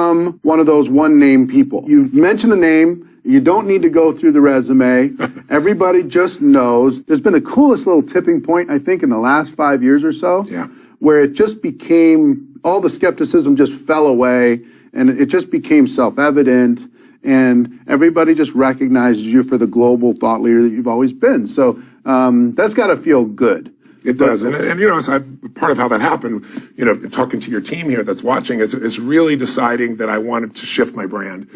become one of those one-name people. You mention the name, you don't need to go through the resume. Everybody just knows. There's been the coolest little tipping point, I think, in the last 5 years or so, where it just became, all the skepticism just fell away, and it just became self-evident, and everybody just recognizes you for the global thought leader that you've always been. So that's got to feel good. It does. And you know, so part of how that happened, you know, talking to your team here that's watching is really deciding that I wanted to shift my brand.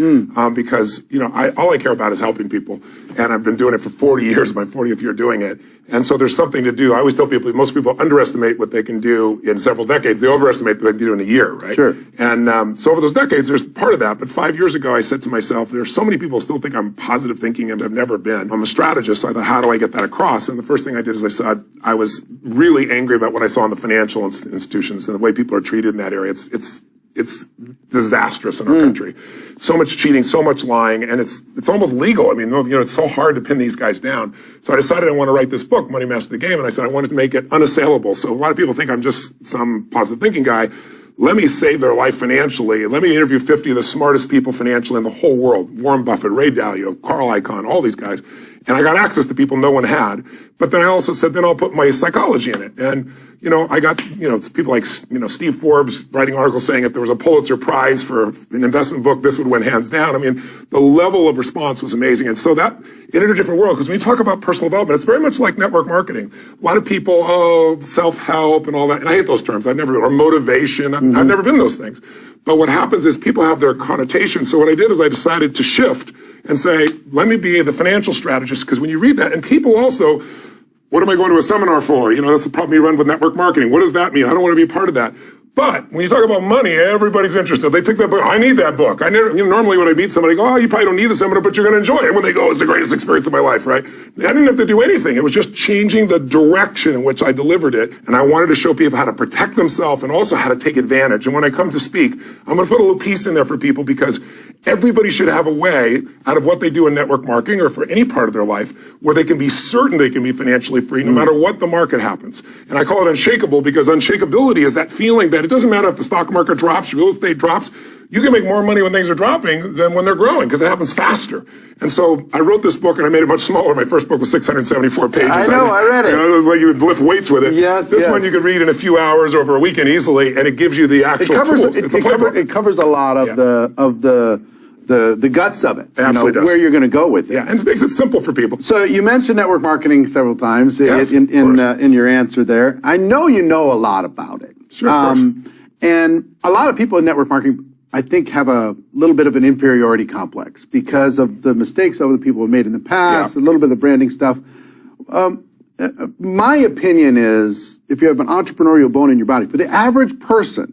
Because, you know, all I care about is helping people. And I've been doing it for 40 years, my 40th year doing it. And so there's something to do. I always tell people, most people underestimate what they can do in several decades. They overestimate what they can do in a year, right? Sure. And so over those decades, there's part of that. But 5 years ago, I said to myself, there's so many people still think I'm positive thinking, and I've never been. I'm a strategist, so I thought, how do I get that across? And the first thing I did is I said, I was really angry about what I saw in the financial institutions and the way people are treated in that area. It's disastrous in our country. So much cheating, so much lying, and it's almost legal. I mean, you know, it's so hard to pin these guys down. So I decided I want to write this book, Money Master the Game, and I said I wanted to make it unassailable. So a lot of people think I'm just some positive thinking guy. Let me save their life financially. Let me interview 50 of the smartest people financially in the whole world. Warren Buffett, Ray Dalio, Carl Icahn, all these guys. And I got access to people no one had. But then I also said, then I'll put my psychology in it. And, you know, I got, you know, people like, you know, Steve Forbes writing articles saying if there was a Pulitzer Prize for an investment book, this would win hands down. I mean, the level of response was amazing. And so that entered a different world, because when you talk about personal development, it's very much like network marketing. A lot of people, self-help and all that. And I hate those terms. Or motivation. I've never been those things. But what happens is people have their connotations. So what I did is I decided to shift and say, let me be the financial strategist, because when you read that, and people also, what am I going to a seminar for? You know, that's the problem you run with network marketing. What does that mean? I don't want to be a part of that. But when you talk about money, everybody's interested. They pick that book. I need that book. Normally when I meet somebody, I go, oh, you probably don't need the seminar, but you're going to enjoy it. When they go, it's the greatest experience of my life, right? I didn't have to do anything. It was just changing the direction in which I delivered it. And I wanted to show people how to protect themselves and also how to take advantage. And when I come to speak, I'm going to put a little piece in there for people, because everybody should have a way out of what they do in network marketing or for any part of their life where they can be certain they can be financially free no matter what the market happens. And I call it unshakable, because unshakability is that feeling that it doesn't matter if the stock market drops, real estate drops, you can make more money when things are dropping than when they're growing, because it happens faster. And so I wrote this book, and I made it much smaller. My first book was 674 pages. I know, I read it. You know, it was like you would lift weights with it. Yes, this one you could read in a few hours or over a weekend easily, and it gives you the actual tools. It covers a lot of the guts of it. It absolutely does. Where you're going to go with it. Yeah, and it makes it simple for people. So you mentioned network marketing several times in your answer there. I know you know a lot about it. Sure, of course. And a lot of people in network marketing, I think, have a little bit of an inferiority complex because of the mistakes other people have made in the past, a little bit of the branding stuff. My opinion is, if you have an entrepreneurial bone in your body, for the average person,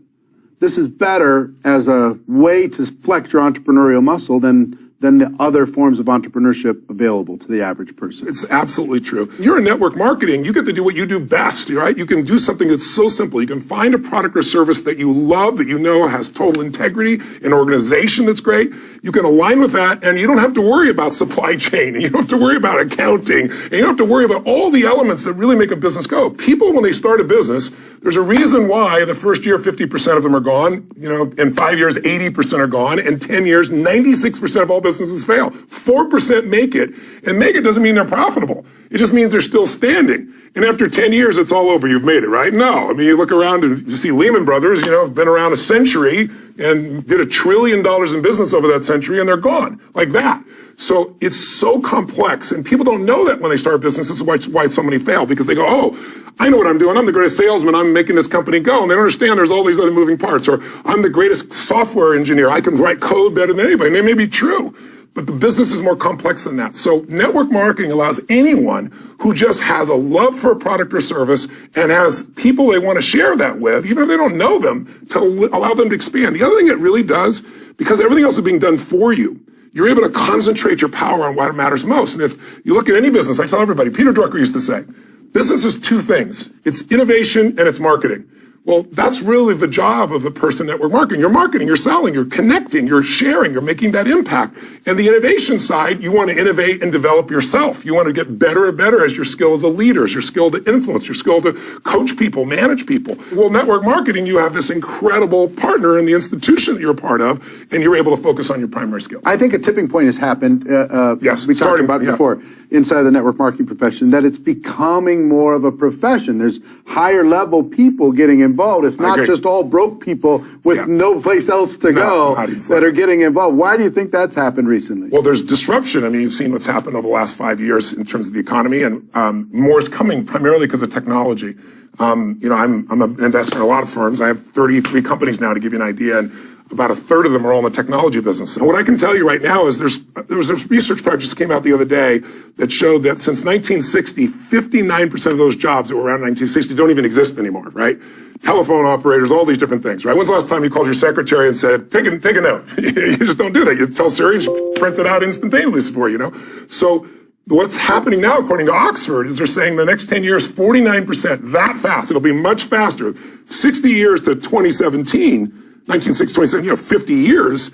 this is better as a way to flex your entrepreneurial muscle than the other forms of entrepreneurship available to the average person. It's absolutely true. You're in network marketing, you get to do what you do best, right? You can do something that's so simple. You can find a product or service that you love, that you know has total integrity, an organization that's great. You can align with that, and you don't have to worry about supply chain, and you don't have to worry about accounting, and you don't have to worry about all the elements that really make a business go. People, when they start a business, there's a reason why the first year 50% of them are gone. You know, in 5 years, 80% are gone. In 10 years, 96% of all businesses fail. 4% make it. And make it doesn't mean they're profitable. It just means they're still standing. And after 10 years, it's all over. You've made it, right? No. I mean, you look around and you see Lehman Brothers, you know, have been around a century and did $1 trillion in business over that century, and they're gone like that. So it's so complex, and people don't know that when they start businesses. This is why so many fail, because they go, oh, I know what I'm doing. I'm the greatest salesman. I'm making this company go. And they don't understand there's all these other moving parts. Or I'm the greatest software engineer. I can write code better than anybody. And they may be true, but the business is more complex than that. So network marketing allows anyone who just has a love for a product or service and has people they want to share that with, even if they don't know them, to allow them to expand. The other thing it really does, because everything else is being done for you, you're able to concentrate your power on what matters most. And if you look at any business, I tell everybody, Peter Drucker used to say, business is two things. It's innovation and it's marketing. Well, that's really the job of the person network marketing. You're marketing, you're selling, you're connecting, you're sharing, you're making that impact. And the innovation side, you want to innovate and develop yourself. You want to get better and better as your skill as a leader, as your skill to influence, your skill to coach people, manage people. Well, network marketing, you have this incredible partner in the institution that you're a part of, and you're able to focus on your primary skill. I think a tipping point has happened. Yes, we talked about it before inside the network marketing profession, that it's becoming more of a profession. There's higher level people getting involved. It's not just all broke people with no place else to go that are getting involved. Why do you think that's happened recently? Well, there's disruption. I mean, you've seen what's happened over the last 5 years in terms of the economy, and more is coming primarily because of technology. I'm an investor in a lot of firms. I have 33 companies now, to give you an idea, and about a third of them are all in the technology business. And what I can tell you right now is there was a research project that came out the other day that showed that since 1960, 59% of those jobs that were around 1960 don't even exist anymore, right? Telephone operators, all these different things, right? When's the last time you called your secretary and said, take a note? You just don't do that. You tell Siri, and she prints it out instantaneously for you, So what's happening now, according to Oxford, is they're saying the next 10 years, 49%, that fast. It'll be much faster. 60 years to 2017, 1960, 27, 50 years,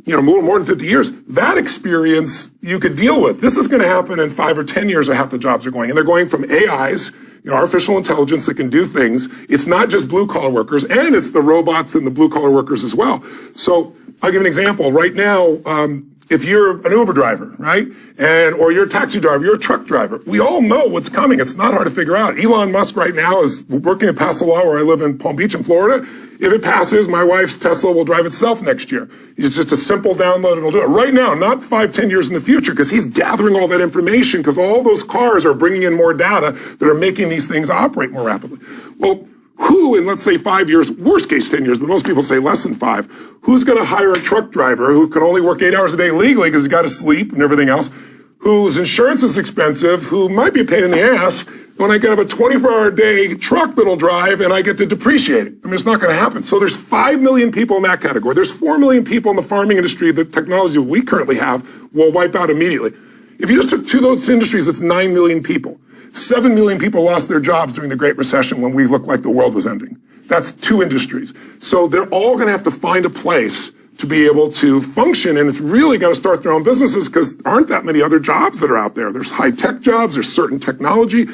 a little more than 50 years. That experience you could deal with. This is going to happen in 5 or 10 years, or half the jobs are going. And they're going from AIs, artificial intelligence that can do things. It's not just blue collar workers, and it's the robots and the blue collar workers as well. So I'll give an example. Right now, if you're an Uber driver, right? Or you're a taxi driver, you're a truck driver. We all know what's coming. It's not hard to figure out. Elon Musk right now is working at Paso Law, where I live in Palm Beach in Florida. If it passes, my wife's Tesla will drive itself next year. It's just a simple download and it'll do it. Right now, not 5, 10 years in the future, because he's gathering all that information, because all those cars are bringing in more data that are making these things operate more rapidly. Well, who in, let's say, 5 years, worst case 10 years, but most people say less than 5, who's going to hire a truck driver who can only work 8 hours a day legally because he's got to sleep and everything else, whose insurance is expensive, who might be a pain in the ass, when I can have a 24-hour-a-day truck that'll drive and I get to depreciate it? I mean, it's not going to happen. So there's 5 million people in that category. There's 4 million people in the farming industry. The technology we currently have will wipe out immediately. If you just took 2 of those industries, that's 9 million people. 7 million people lost their jobs during the Great Recession when we looked like the world was ending. That's 2 industries. So they're all going to have to find a place to be able to function, and it's really got to start their own businesses, because there aren't that many other jobs that are out there. There's high-tech jobs, there's certain technology,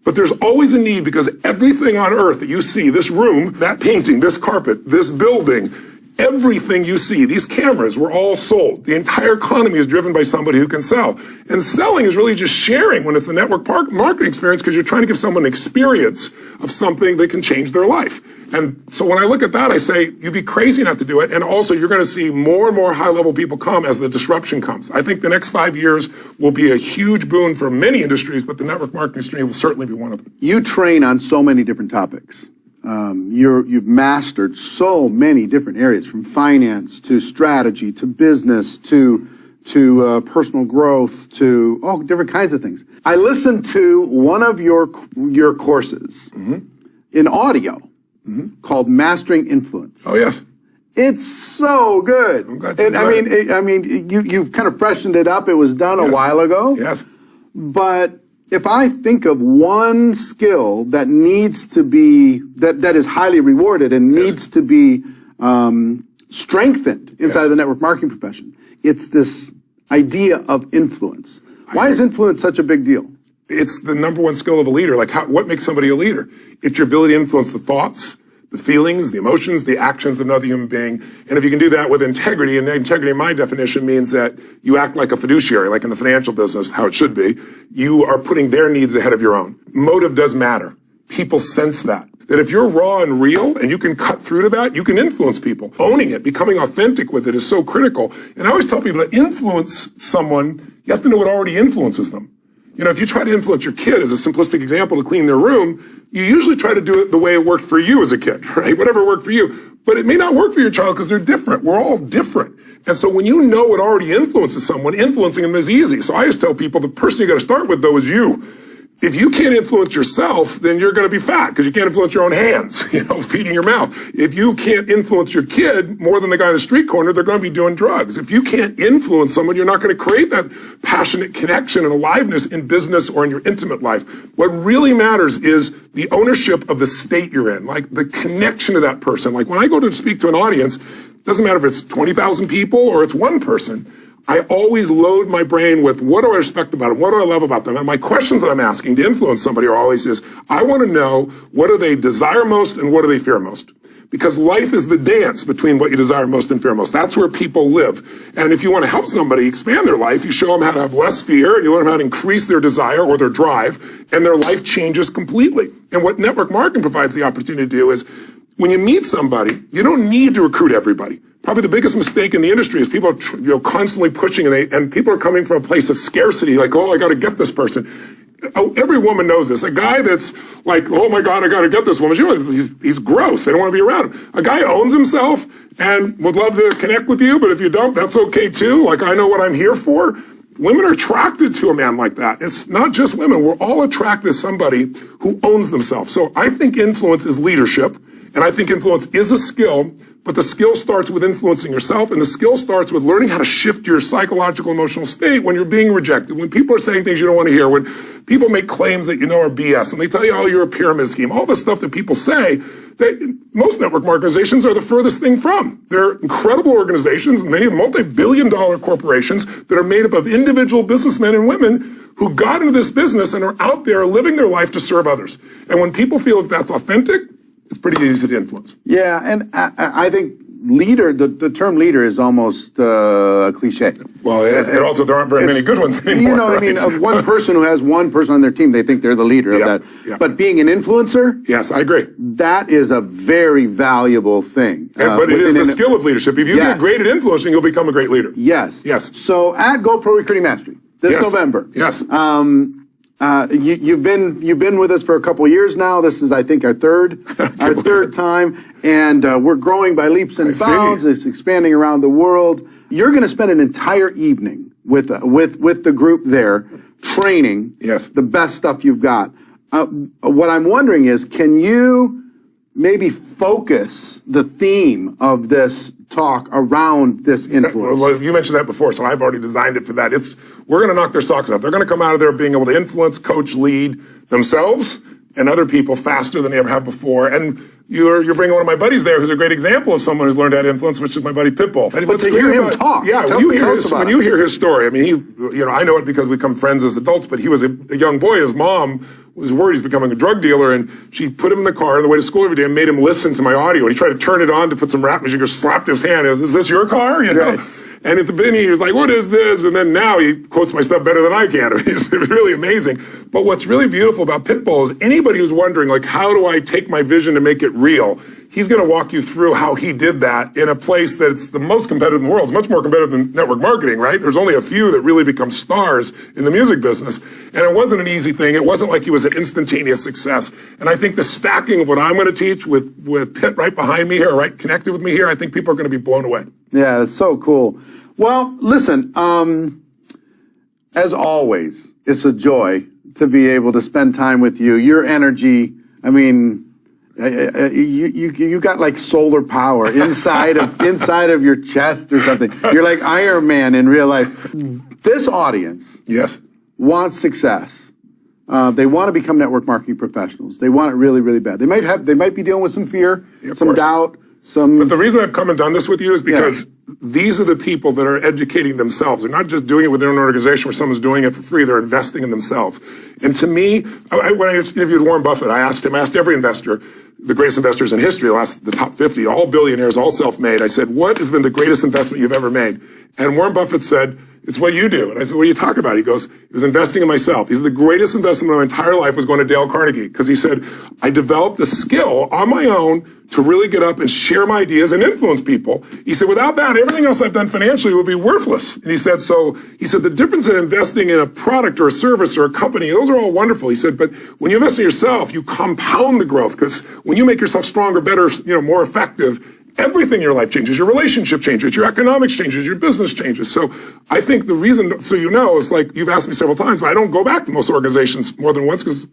but there's always a need, because everything on earth that you see, this room, that painting, this carpet, this building, everything you see, these cameras were all sold. The entire economy is driven by somebody who can sell. And selling is really just sharing when it's a network marketing experience, because you're trying to give someone an experience of something that can change their life. And so when I look at that, I say, you'd be crazy not to do it. And also, you're going to see more and more high-level people come as the disruption comes. I think the next 5 years will be a huge boon for many industries, but the network marketing industry will certainly be one of them. You train on so many different topics. You've mastered so many different areas, from finance to strategy to business to personal growth to all different kinds of things. I listened to one of your courses in audio called Mastering Influence. Oh, yes. It's so good. I'm glad you did it. I mean, you've kind of freshened it up. It was done a while ago. Yes. But if I think of one skill that needs to be, that is highly rewarded and needs to be strengthened inside the network marketing profession, it's this idea of influence. Why is influence such a big deal? It's the number one skill of a leader. Like, what makes somebody a leader? It's your ability to influence the thoughts, the feelings, the emotions, the actions of another human being. And if you can do that with integrity, and integrity in my definition means that you act like a fiduciary, like in the financial business, how it should be, you are putting their needs ahead of your own. Motive does matter. People sense that. That if you're raw and real and you can cut through to that, you can influence people. Owning it, becoming authentic with it is so critical. And I always tell people, to influence someone, you have to know what already influences them. If you try to influence your kid, as a simplistic example, to clean their room, you usually try to do it the way it worked for you as a kid, right? Whatever worked for you. But it may not work for your child, because they're different. We're all different. And so when you know what already influences someone, influencing them is easy. So I just tell people, the person you got to start with, though, is you. If you can't influence yourself, then you're going to be fat because you can't influence your own hands, feeding your mouth. If you can't influence your kid more than the guy in the street corner, they're going to be doing drugs. If you can't influence someone, you're not going to create that passionate connection and aliveness in business or in your intimate life. What really matters is the ownership of the state you're in, like the connection to that person. Like when I go to speak to an audience, it doesn't matter if it's 20,000 people or it's one person. I always load my brain with what do I respect about them? What do I love about them? And my questions that I'm asking to influence somebody are always is, I want to know what do they desire most and what do they fear most? Because life is the dance between what you desire most and fear most. That's where people live. And if you want to help somebody expand their life, you show them how to have less fear and you learn how to increase their desire or their drive, and their life changes completely. And what network marketing provides the opportunity to do is when you meet somebody, you don't need to recruit everybody. Probably the biggest mistake in the industry is people are constantly pushing and people are coming from a place of scarcity, like, oh, I got to get this person. Oh, every woman knows this. A guy that's like, oh my God, I got to get this woman. He's gross. They don't want to be around him. A guy owns himself and would love to connect with you, but if you don't, that's okay too. Like, I know what I'm here for. Women are attracted to a man like that. It's not just women. We're all attracted to somebody who owns themselves. So I think influence is leadership. And I think influence is a skill, but the skill starts with influencing yourself, and the skill starts with learning how to shift your psychological, emotional state when you're being rejected, when people are saying things you don't want to hear, when people make claims that are BS, and they tell you, oh, you're a pyramid scheme, all the stuff that people say, that most network organizations are the furthest thing from. They're incredible organizations, many multi-billion-dollar corporations that are made up of individual businessmen and women who got into this business and are out there living their life to serve others. And when people feel that that's authentic, it's pretty easy to influence. Yeah, and I think leader, the term leader is almost a cliche. Well, and also there aren't very many good ones anymore. You know what I mean? Of one person who has one person on their team, they think they're the leader of that. Yeah. But being an influencer, yes, I agree. That is a very valuable thing. But it is the skill of leadership. If you get great at influencing, you'll become a great leader. Yes. Yes. So at GoPro Recruiting Mastery this November. Yes. You've been with us for a couple of years now. This is, I think, our third time, and we're growing by leaps and bounds. It's expanding around the world. You're going to spend an entire evening with the group there, training the best stuff you've got. What I'm wondering is, can you maybe focus the theme of this talk around this influence? Well, you mentioned that before, so I've already designed it for that. We're going to knock their socks off. They're going to come out of there being able to influence, coach, lead themselves and other people faster than they ever have before. And you're bringing one of my buddies there who's a great example of someone who's learned how to influence, which is my buddy Pitbull. But to hear him talk, when you hear his story, I mean, I know it because we become friends as adults, but he was a young boy. His mom was worried he's becoming a drug dealer, and she put him in the car on the way to school every day and made him listen to my audio. And he tried to turn it on to put some rap music, or slapped his hand. Is this your car? Right. And at the beginning, he was like, what is this? And then now he quotes my stuff better than I can. He's really amazing. But what's really beautiful about Pitbull is anybody who's wondering, like, how do I take my vision and make it real? He's going to walk you through how he did that in a place that's the most competitive in the world. It's much more competitive than network marketing, right? There's only a few that really become stars in the music business. And it wasn't an easy thing. It wasn't like he was an instantaneous success. And I think the stacking of what I'm going to teach with Pitt right behind me here, right connected with me here, I think people are going to be blown away. Yeah, it's so cool. Well, listen, as always, it's a joy to be able to spend time with you. Your energy, I mean, you got like solar power inside of your chest or something. You're like Iron Man in real life. This audience wants success. They want to become network marketing professionals. They want it really, really bad. They might be dealing with some fear, some doubt, some. But the reason I've come and done this with you is because these are the people that are educating themselves. They're not just doing it within an organization where someone's doing it for free. They're investing in themselves. And to me, when I interviewed Warren Buffett, I asked every investor, the greatest investors in history, the top 50, all billionaires, all self-made. I said, what has been the greatest investment you've ever made? And Warren Buffett said, it's what you do. And I said, what are you talking about? He goes, it was investing in myself. He said, the greatest investment of my entire life was going to Dale Carnegie. Because he said, I developed a skill on my own to really get up and share my ideas and influence people. He said, without that, everything else I've done financially would be worthless. And he said, the difference in investing in a product or a service or a company, those are all wonderful. He said, but when you invest in yourself, you compound the growth, because when you make yourself stronger, better, more effective, everything in your life changes. Your relationship changes, your economics changes, your business changes. So I think the reason, so you know, is like you've asked me several times, but I don't go back to most organizations more than once because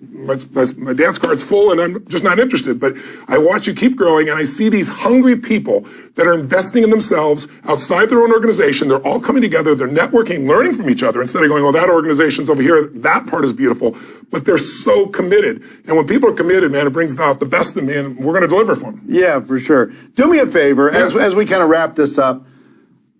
my dance card's full and I'm just not interested. But I watch you keep growing and I see these hungry people that are investing in themselves outside their own organization. They're all coming together, they're networking, learning from each other instead of going, oh, that organization's over here, that part is beautiful. But they're so committed. And when people are committed, man, it brings out the best in me and we're going to deliver for them. Yeah, for sure. Do me a favor, as we kind of wrap this up,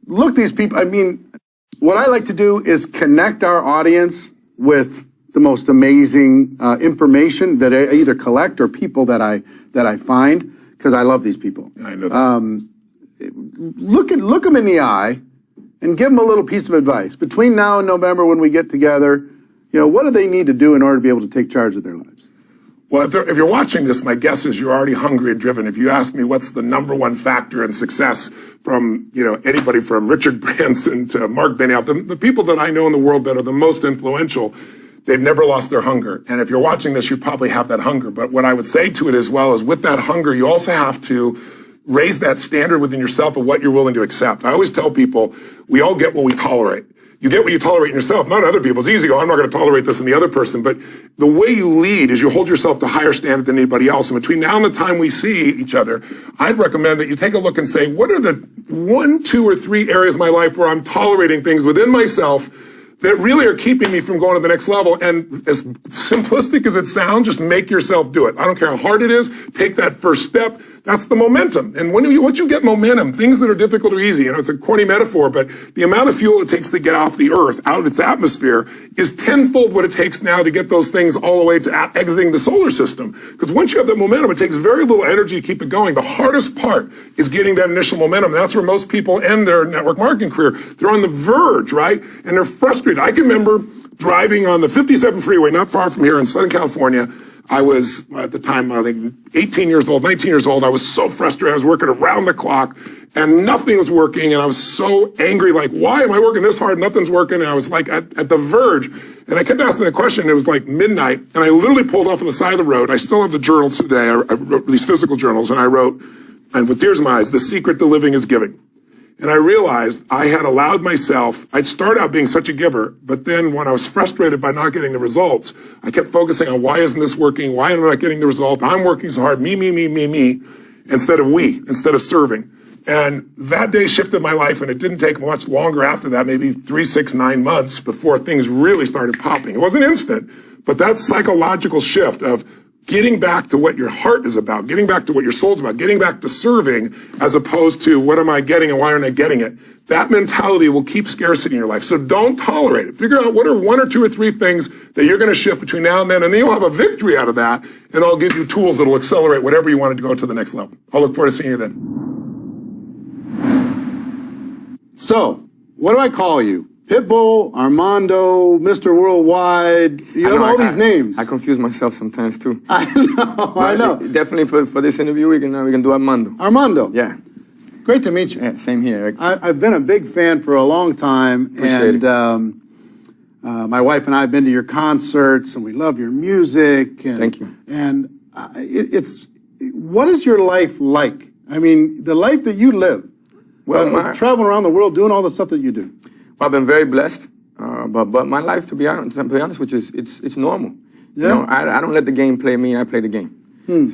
look these people, I mean, what I like to do is connect our audience with the most amazing information that I either collect or people that I find, because I love these people. I know that. Look them in the eye and give them a little piece of advice. Between now and November when we get together, you know, what do they need to do in order to be able to take charge of their lives? Well, if you're watching this, my guess is you're already hungry and driven. If you ask me what's the #1 factor in success from, you know, anybody from Richard Branson to Mark Benioff, the people that I know in the world that are the most influential, they've never lost their hunger. And if you're watching this, you probably have that hunger. But what I would say to it as well is with that hunger, you also have to raise that standard within yourself of what you're willing to accept. I always tell people, we all get what we tolerate. You get what you tolerate in yourself, not other people. It's easy to go, I'm not going to tolerate this in the other person. But the way you lead is you hold yourself to higher standard than anybody else. And between now and the time we see each other, I'd recommend that you take a look and say, what are the 1, 2, or 3 areas of my life where I'm tolerating things within myself that really are keeping me from going to the next level? And as simplistic as it sounds, just make yourself do it. I don't care how hard it is. Take that first step. That's the momentum. And once you get momentum, things that are difficult are easy. You know, it's a corny metaphor, but the amount of fuel it takes to get off the earth, out of its atmosphere, is tenfold what it takes now to get those things all the way to exiting the solar system. Because once you have that momentum, it takes very little energy to keep it going. The hardest part is getting that initial momentum. That's where most people end their network marketing career. They're on the verge, right? And they're frustrated. I can remember driving on the 57 freeway, not far from here in Southern California. I was, at the time, I think 18 years old, 19 years old. I was so frustrated. I was working around the clock and nothing was working. And I was so angry, like, why am I working this hard? Nothing's working. And I was like at the verge. And I kept asking the question. It was like midnight. And I literally pulled off on the side of the road. I still have the journals today. I wrote these physical journals and I wrote, and with tears in my eyes, the secret to living is giving. And I realized I had allowed myself, I'd start out being such a giver, but then when I was frustrated by not getting the results, I kept focusing on why isn't this working? Why am I not getting the result? I'm working so hard, me, instead of we, instead of serving. And that day shifted my life, and it didn't take much longer after that, maybe 3, 6, 9 months before things really started popping. It wasn't instant, but that psychological shift of getting back to what your heart is about, getting back to what your soul's about, getting back to serving as opposed to what am I getting and why aren't I getting it? That mentality will keep scarcity in your life. So don't tolerate it. Figure out what are 1 or 2 or 3 things that you're going to shift between now and then you'll have a victory out of that, and I'll give you tools that will accelerate whatever you wanted to go to the next level. I'll look forward to seeing you then. So, what do I call you? Pitbull, Armando, Mr. Worldwide, you have all these names. I confuse myself sometimes too. I know. Definitely for this interview, we can do Armando. Armando. Yeah. Great to meet you. Yeah, same here, Eric. I've been a big fan for a long time. Appreciate and my wife and I have been to your concerts, and we love your music. And, Thank you. And what is your life like? I mean, the life that you live, traveling around the world, doing all the stuff that you do. Well, I've been very blessed, but my life, to be honest with you, it's normal. Yeah. You know, I don't let the game play me. I play the game.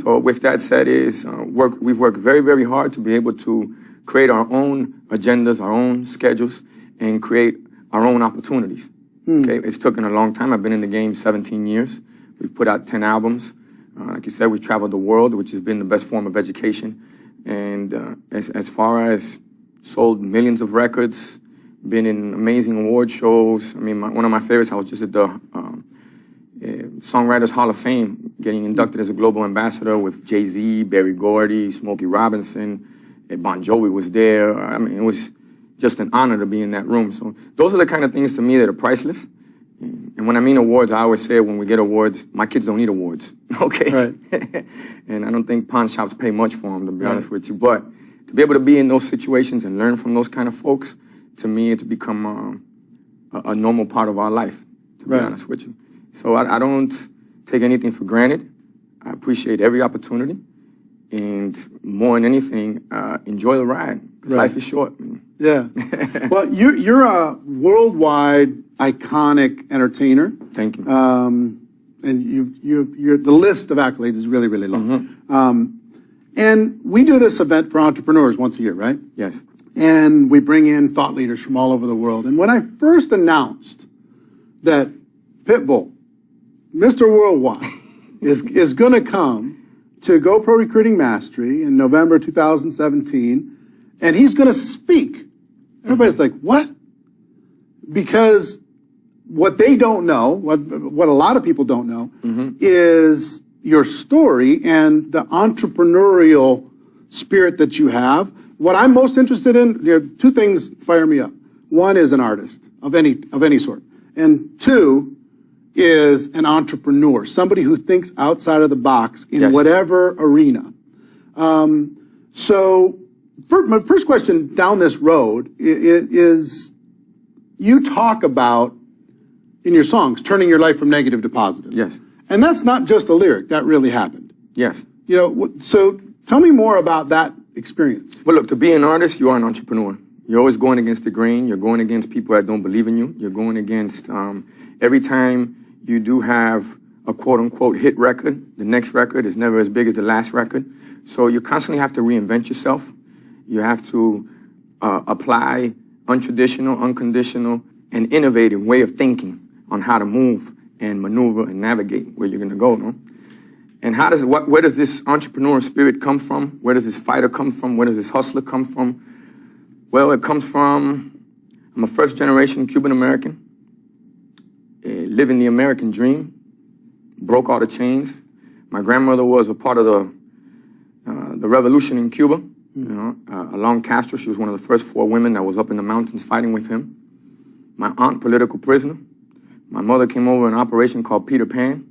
So with that said, we've worked very, very hard to be able to create our own agendas, our own schedules, and create our own opportunities. Okay, it's taken a long time. I've been in the game 17 years. We've put out 10 albums. Like you said, we've traveled the world, which has been the best form of education. And as far as sold millions of records, been in amazing award shows. I mean, one of my favorites, I was just at the Songwriters Hall of Fame, getting inducted as a global ambassador with Jay-Z, Berry Gordy, Smokey Robinson, Bon Jovi was there. I mean, it was just an honor to be in that room. So those are the kind of things to me that are priceless. And when I mean awards, I always say when we get awards, my kids don't need awards, okay? Right. And I don't think pawn shops pay much for them, to be honest with you. But to be able to be in those situations and learn from those kind of folks, to me, it's become a normal part of our life, to be honest with you. So I don't take anything for granted. I appreciate every opportunity. And more than anything, enjoy the ride. 'Cause life is short. Yeah. Well, you're a worldwide iconic entertainer. Thank you. And you're the list of accolades is really, really long. And we do this event for entrepreneurs once a year, right? Yes. And we bring in thought leaders from all over the world. And when I first announced that Pitbull, Mr. Worldwide, is going to come to GoPro Recruiting Mastery in November 2017, and he's going to speak, everybody's like, what? Because what they don't know, what a lot of people don't know, is your story and the entrepreneurial spirit that you have. What I'm most interested in, two things fire me up. One is an artist of any sort, and two is an entrepreneur, somebody who thinks outside of the box in whatever arena. So my first question down this road is you talk about in your songs turning your life from negative to positive. Yes. And that's not just a lyric, that really happened. Yes. So tell me more about that experience. Well, look, to be an artist, you are an entrepreneur. You're always going against the grain. You're going against people that don't believe in you. You're going against, every time you do have a quote-unquote hit record, the next record is never as big as the last record. So you constantly have to reinvent yourself. You have to apply untraditional, unconditional, and innovative way of thinking on how to move and maneuver and navigate where you're going to go, no? And where does this entrepreneurial spirit come from? Where does this fighter come from? Where does this hustler come from? Well, it comes from, I'm a first-generation Cuban-American, living the American dream, broke all the chains. My grandmother was a part of the revolution in Cuba, along Castro. She was one of the first 4 women that was up in the mountains fighting with him. My aunt, political prisoner. My mother came over an operation called Peter Pan.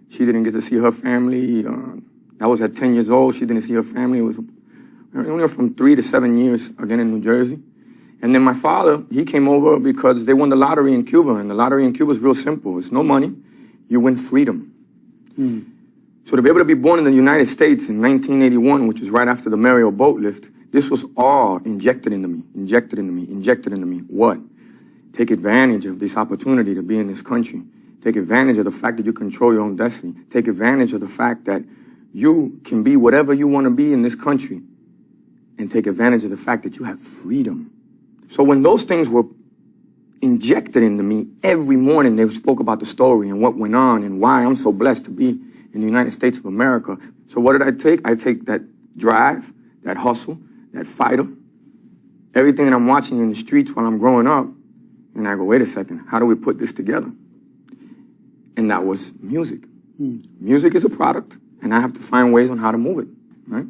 She didn't get to see her family. I was at 10 years old. She didn't see her family. It was only from 3 to 7 years, again in New Jersey. And then my father, he came over because they won the lottery in Cuba. And the lottery in Cuba is real simple. It's no money. You win freedom. So to be able to be born in the United States in 1981, which was right after the Mariel boat lift, this was all injected into me, injected into me, injected into me. What? Take advantage of this opportunity to be in this country. Take advantage of the fact that you control your own destiny. Take advantage of the fact that you can be whatever you want to be in this country. And take advantage of the fact that you have freedom. So when those things were injected into me, every morning they spoke about the story and what went on and why I'm so blessed to be in the United States of America. So what did I take? I take that drive, that hustle, that fighter, everything that I'm watching in the streets while I'm growing up, and I go, wait a second, how do we put this together? And that was music. Music is a product, and I have to find ways on how to move it, right?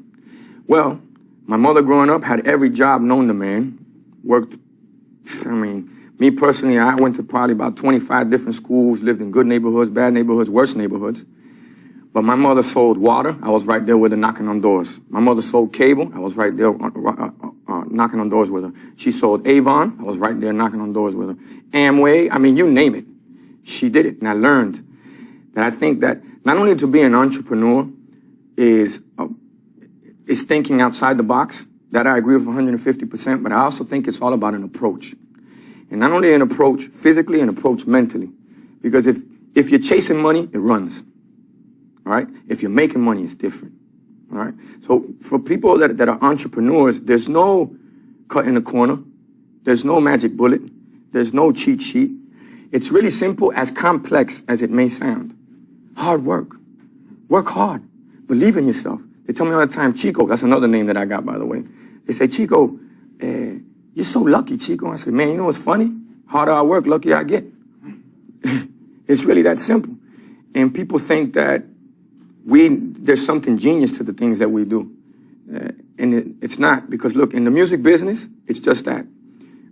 Well, my mother growing up had every job known to man, worked, me personally, I went to probably about 25 different schools, lived in good neighborhoods, bad neighborhoods, worse neighborhoods. But my mother sold water. I was right there with her knocking on doors. My mother sold cable. I was right there knocking on doors with her. She sold Avon. I was right there knocking on doors with her. Amway, you name it. She did it. And I learned that I think that not only to be an entrepreneur is thinking outside the box. That I agree with 150%, but I also think it's all about an approach. And not only an approach physically, an approach mentally. Because if you're chasing money, it runs. All right? If you're making money, it's different. All right? So for people that are entrepreneurs, there's no cut in the corner. There's no magic bullet. There's no cheat sheet. It's really simple, as complex as it may sound. Hard work. Work hard. Believe in yourself. They tell me all the time, Chico, that's another name that I got, by the way. They say, Chico, you're so lucky, Chico. I said, man, you know what's funny? Harder I work, luckier I get. It's really that simple. And people think that there's something genius to the things that we do. And it's not, because look, in the music business, it's just that.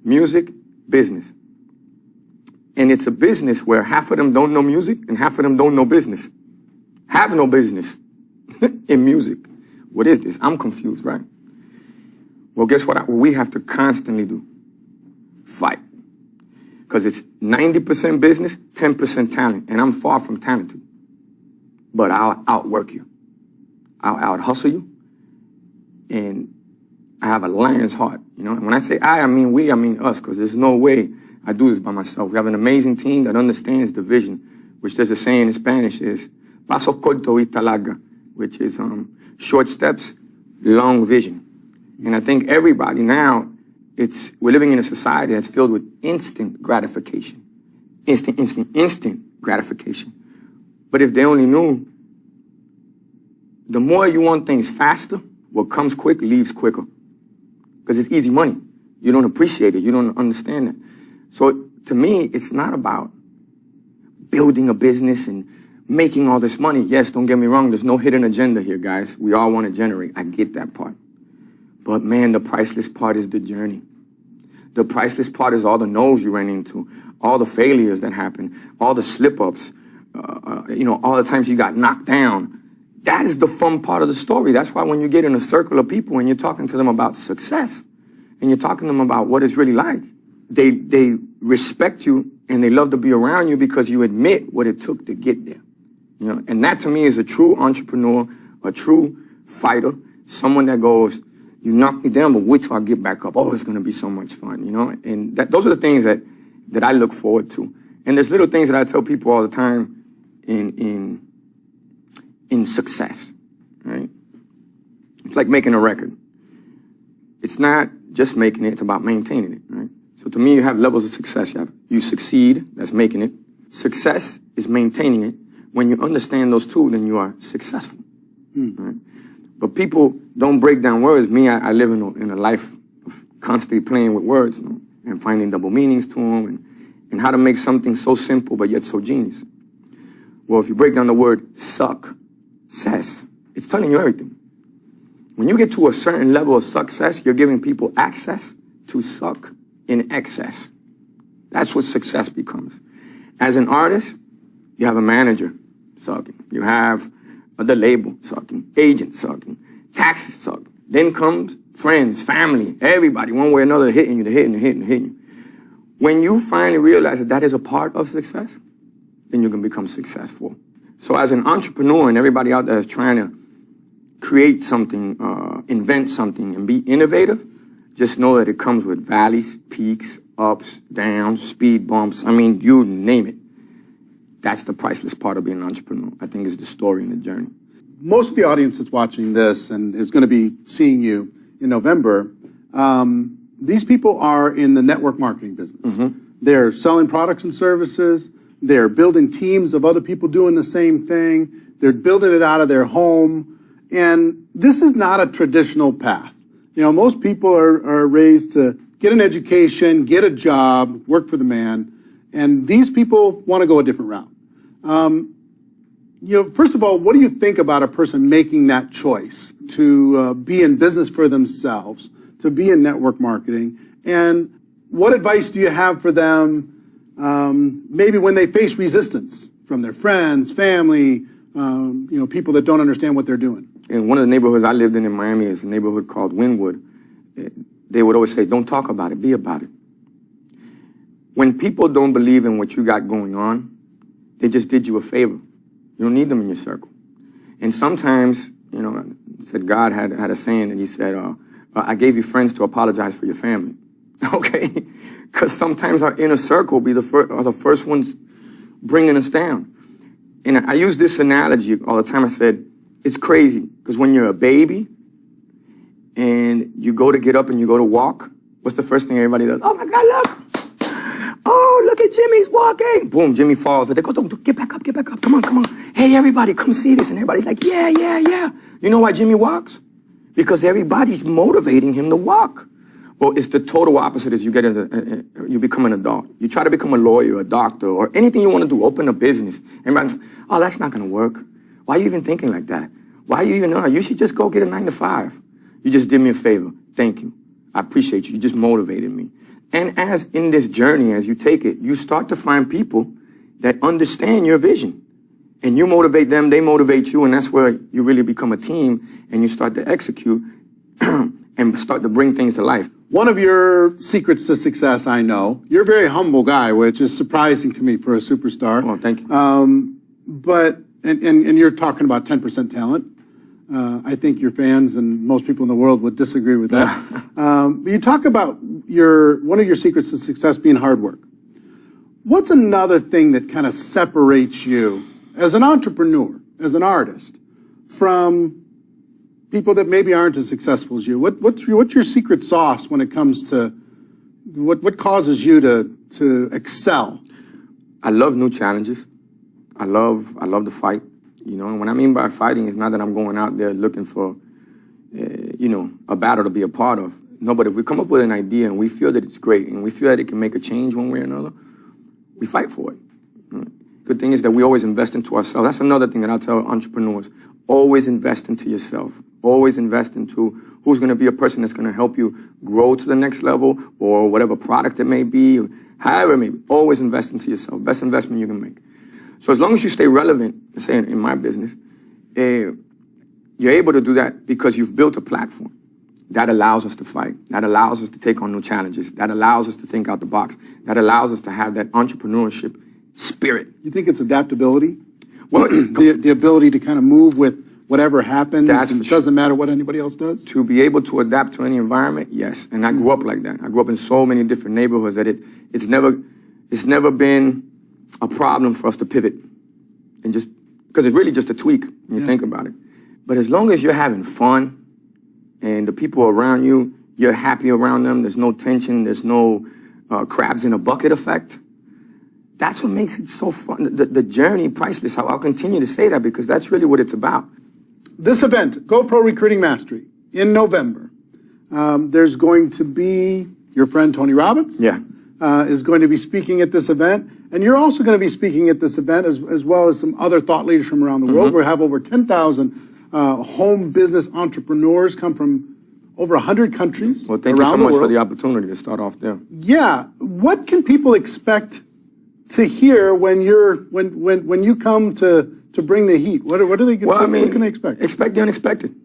Music, business. And it's a business where half of them don't know music and half of them don't know business. Have no business in music. What is this? I'm confused, right? Well, guess what we have to constantly do? Fight. Because it's 90% business, 10% talent. And I'm far from talented. But I'll outwork you. I'll out-hustle you. And I have a lion's heart, you know. And when I say I mean we, I mean us, because there's no way I do this by myself. We have an amazing team that understands the vision, which there's a saying in Spanish is paso corto y larga, which is short steps, long vision. And I think everybody now, we're living in a society that's filled with instant gratification. Instant gratification. But if they only knew, the more you want things faster, what comes quick leaves quicker. Because it's easy money. You don't appreciate it. You don't understand it. So to me, it's not about building a business and making all this money. Yes, don't get me wrong. There's no hidden agenda here, guys. We all want to generate. I get that part. But man, the priceless part is the journey. The priceless part is all the no's you ran into, all the failures that happen, all the slip-ups, you know, all the times you got knocked down. That is the fun part of the story. That's why when you get in a circle of people and you're talking to them about success and you're talking to them about what it's really like, they respect you and they love to be around you because you admit what it took to get there. You know, and that to me is a true entrepreneur, a true fighter, someone that goes, you knock me down, but wait till I get back up. Oh, it's going to be so much fun, you know? And those are the things that I look forward to. And there's little things that I tell people all the time in success, right? It's like making a record. It's not just making it, it's about maintaining it, right? So to me, you have levels of success. You succeed, that's making it. Success is maintaining it. When you understand those two, then you are successful, right? But people don't break down words. Me, I live in a life of constantly playing with words, you know, and finding double meanings to them and how to make something so simple but yet so genius. Well, if you break down the word success, it's telling you everything. When you get to a certain level of success, you're giving people access to suck in excess. That's what success becomes. As an artist, you have a manager sucking. You have the label sucking, agent sucking, taxes sucking. Then comes friends, family, everybody, one way or another, hitting you. When you finally realize that that is a part of success, then you can become successful. So as an entrepreneur and everybody out there is trying to create something, invent something and be innovative, just know that it comes with valleys, peaks, ups, downs, speed bumps. I mean, you name it. That's the priceless part of being an entrepreneur. I think it's the story and the journey. Most of the audience that's watching this and is going to be seeing you in November, these people are in the network marketing business. They're selling products and services. They're building teams of other people doing the same thing. They're building it out of their home. And this is not a traditional path. You know, most people are raised to get an education, get a job, work for the man. And these people want to go a different route. You know, first of all, what do you think about a person making that choice to be in business for themselves, to be in network marketing? And what advice do you have for them maybe when they face resistance from their friends, family, you know, people that don't understand what they're doing? In one of the neighborhoods I lived in Miami is a neighborhood called Wynwood. They would always say, don't talk about it, be about it. When people don't believe in what you got going on, they just did you a favor. You don't need them in your circle. And sometimes, you know, said God had a saying, and he said, I gave you friends to apologize for your family. Okay? Because sometimes our inner circle are the first ones bringing us down. And I use this analogy all the time. I said, it's crazy, because when you're a baby and you go to get up and you go to walk, what's the first thing everybody does? Oh my God, look! Oh, look at Jimmy's walking. Boom, Jimmy falls. But they go, don't, get back up, come on. Hey, everybody, come see this. And everybody's like, yeah. You know why Jimmy walks? Because everybody's motivating him to walk. Well, it's the total opposite as you get into, you become an adult. You try to become a lawyer, a doctor, or anything you want to do, open a business. Everybody's, oh, that's not going to work. Why are you even thinking like that? Why are you even know? You should just go get a 9-to-5. You just did me a favor. Thank you. I appreciate you. You just motivated me. And as in this journey, as you take it, you start to find people that understand your vision. And you motivate them, they motivate you, and that's where you really become a team, and you start to execute and start to bring things to life. One of your secrets to success, I know, you're a very humble guy, which is surprising to me for a superstar. Oh, thank you. But, and you're talking about 10% talent. I think your fans and most people in the world would disagree with that. But you talk about one of your secrets to success being hard work. What's another thing that kind of separates you as an entrepreneur, as an artist, from people that maybe aren't as successful as you? What's your secret sauce when it comes to what causes you to excel? I love new challenges. I love the fight. You know, and what I mean by fighting is not that I'm going out there looking for, a battle to be a part of. No, but if we come up with an idea and we feel that it's great and we feel that it can make a change one way or another, we fight for it. Good thing is that we always invest into ourselves. That's another thing that I tell entrepreneurs. Always invest into yourself. Always invest into who's going to be a person that's going to help you grow to the next level, or whatever product it may be, or however it may be. Always invest into yourself. Best investment you can make. So as long as you stay relevant, say in my business, you're able to do that because you've built a platform that allows us to fight, that allows us to take on new challenges, that allows us to think out the box, that allows us to have that entrepreneurship spirit. You think it's adaptability? Well, the ability to kind of move with whatever happens, and it doesn't matter what anybody else does? To be able to adapt to any environment, yes. And I grew up like that. I grew up in so many different neighborhoods that it's never been a problem for us to pivot. And just, because it's really just a tweak when you think about it. But as long as you're having fun and the people around you, you're happy around them, there's no tension, there's no crabs in a bucket effect, that's what makes it so fun. The journey, priceless. I'll continue to say that because that's really what it's about. This event, GoPro Recruiting Mastery, in November, there's going to be your friend Tony Robbins. Yeah. Is going to be speaking at this event. And you're also going to be speaking at this event as well as some other thought leaders from around the world. We have over 10,000 home business entrepreneurs come from over 100 countries Well, thank you so much for the opportunity to start off there. Yeah. What can people expect to hear when you come to bring the heat? What are they? Well, what can they expect? Expect the unexpected.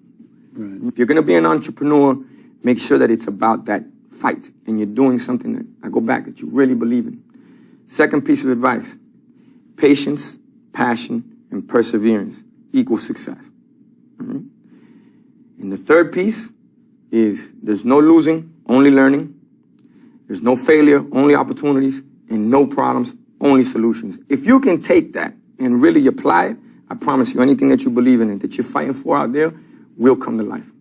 Right. If you're going to be an entrepreneur, make sure that it's about that fight and you're doing something that, I go back, that you really believe in. Second piece of advice, patience, passion, and perseverance equals success. And the third piece is there's no losing, only learning. There's no failure, only opportunities, and no problems, only solutions. If you can take that and really apply it, I promise you anything that you believe in and that you're fighting for out there will come to life.